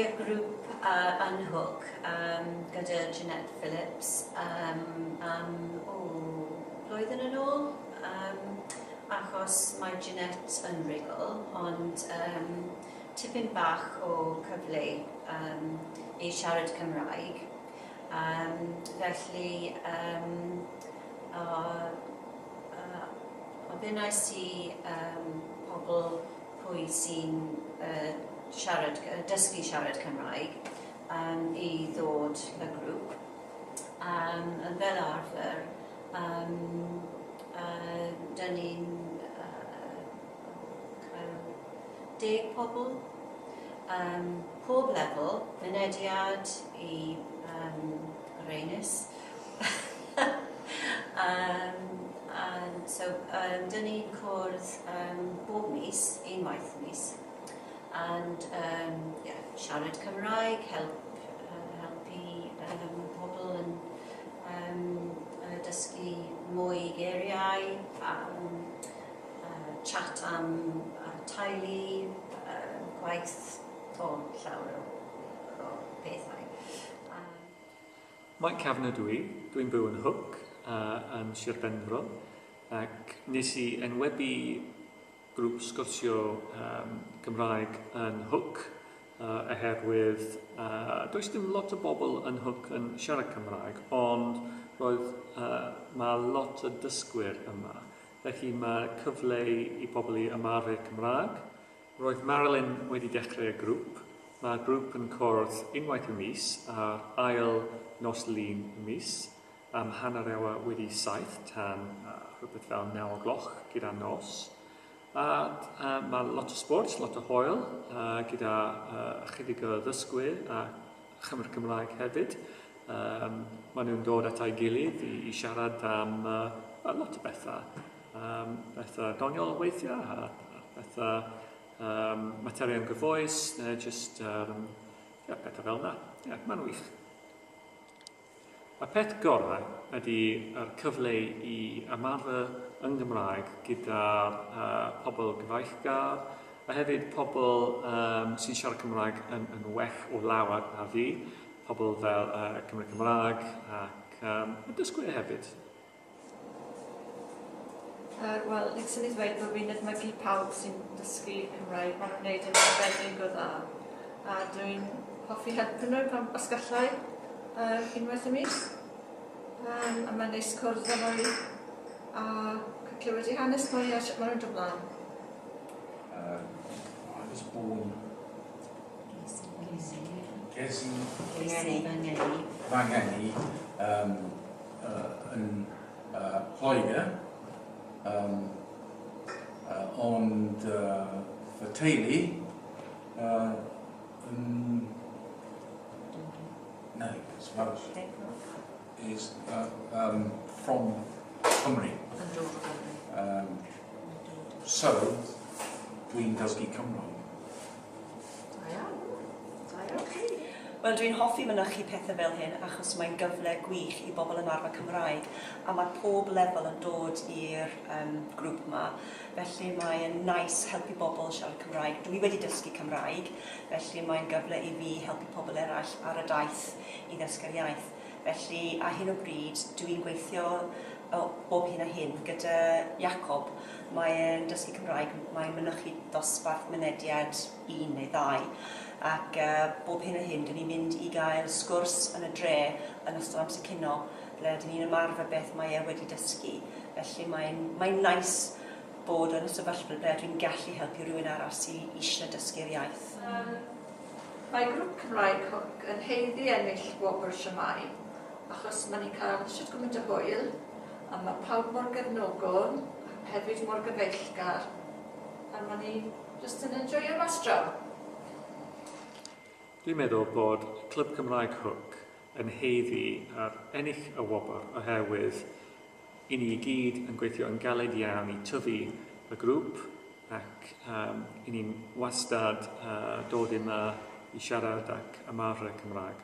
i'r grŵp yn Hook gyda Jeanette Phillips am blwyddyn yn ôl, achos mae Jeanette yn rigol, ond tipyn bach o cyfle i siarad Cymraeg. Felly, o dynais i pobl pwy sy'n dysgu siarad Cymraeg i ddod y grŵp. Fel arfer, dyn ni'n cael 10 pobl, pob lefel, mynediad i Rhaenus. So, dyn ni'n cwrdd bob mis, unwaith mis, and siarad Cymraeg, helpu pobl yn dysgu mwy geiriau, chat am teulu, gwaith llawer o bethau. Mae'n cefn dwi'n byw yn Hook yn Sir Benfro, ac nes i enwebu grŵp sgwrsio Cymraeg yn Hook oherwydd does dim lot o bobl yn Hook yn siarad Cymraeg, ond mae lot o dysgwyr yma. Felly mae cyfle i bobl i ymarfer Cymraeg. Roedd Marilyn wedi dechrau y grŵp. Mae'r grŵp yn cwrdd unwaith y mis a'r ail nos lun y mis am hanner awr wedi 7 tan rhywbeth fel 9 o gloch gyda nos. Mae lot o sport, lot o hwyl gyda chydig o ddysgwyr a chymryd Cymraeg hefyd. Maen nhw'n dod at ei gilydd i siarad am lot o bethau. Bethau doniol weithiau a bethau materion gyfoes, neu jyst bethau fel yna. Mae'n wych. Y peth gorau ydy yr cyfle i ymarfer yn Gymraeg gyda'r pobl gyfeillgar, a hefyd pobl sy'n siarad Cymraeg yn well o lawer na fi, pobl fel Cymru Cymraeg ac dysgwyr hefyd. Wel, nes i ddweud bod fi'n edmygu pawb sy'n dysgu Cymraeg, maen nhw'n gwneud yn arbennig o dda. A dwi'n hoffi helpu nhw pan os gallai unwaith y mis. A mae'n neis cwrdd efo fi a clywed i hanes mwy a sut maen nhw'n dod ymlaen. I was born Fangeni yn Lloegr, ond fy teulu is from Cymru. So, dwi'n dysgu Cymraeg. Wel, dwi'n hoffi mynychu pethau fel hyn achos mae'n gyfle gwych i bobl ymarfer Cymraeg a mae pob lefel yn dod i'r grŵp yma. Felly mae'n nais helpu bobl siarad Cymraeg. Dwi wedi dysgu Cymraeg, felly mae'n gyfle i fi helpu pobl eraill ar y daith i ddysgu'r iaith. Felly, a hyn o bryd, dwi'n gweithio bob hyn a hyn gyda Jacob. Mae'n dysgu Cymraeg, mae'n mynychu dosbarth mynediad 1 neu 2. Ac bob hyn a hyn, dyn ni'n mynd i gael sgwrs yn y dre yn ystod amser cino, ble dyn ni'n ymarfer beth mae wedi dysgu. Felly mae'n nais bod yn y sefyllfa ble dwi'n gallu helpu rhywun arall sy'n eisiau dysgu'r iaith. Mae grŵp Cymraeg Hook yn heiddi ennill Gwobr Shwmae, achos mae ni'n cael sut gymaint o hwyl, a mae pawb mor gefnogol, hefyd mor gyfeillgar, a mae ni jyst yn enjoyo'r mastro. Dwi'n meddwl bod Clwb Cymraeg Hook yn heiddi ar ennill y Gwobr oherwydd i ni gyd yn gweithio yn galed iawn i tyfu y grŵp ac i ni'n wastad dod yma i siarad ac ymarfer Cymraeg.